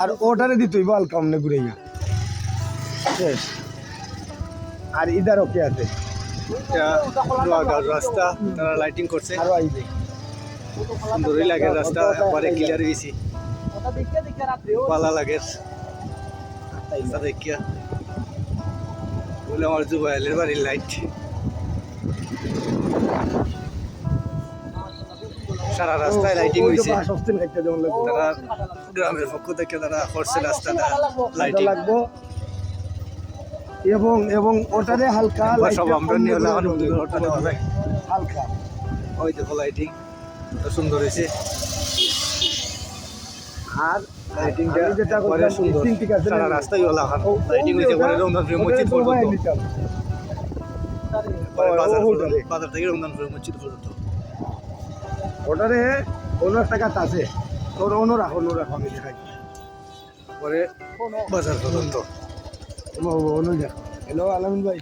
আর ওটারে দিতই বল কামনে ঘুরাইয়া শেষ আর ইদার ওকে আছে রাস্তা তারা লাইটিং করছে আরো আইবে সুন্দরই লাগে রাস্তা একবারে ক্লিয়ার হয়েছি ভালো লাগে রাস্তা দেখিয়া বলে আমার জুবাইলের বাড়ির লাইট সারা রাস্তায় লাইটিং হয়েছে তারা গ্রামের পক্ষ থেকে তারা করছে রাস্তাটা লাইটিং লাগবো এবং এবং ওটারে হালকা সব আমরা নিয়ে হালকা ওই দেখো লাইটিং সুন্দর হয়েছে আর লাইটিংটা যেটা পরে সুন্দর ঠিক আছে সারা রাস্তায় ওলা লাইটিং হয়েছে পরে রমজানপুর মসজিদ পর্যন্ত পরে বাজার থেকে রমজানপুর মসজিদ পর্যন্ত ওটারে অন্য একটা গাছ আছে তোর অন্য রাখো আমি দেখাই পরে বাজার পর্যন্ত অন্য দেখো হ্যালো আলামিন ভাই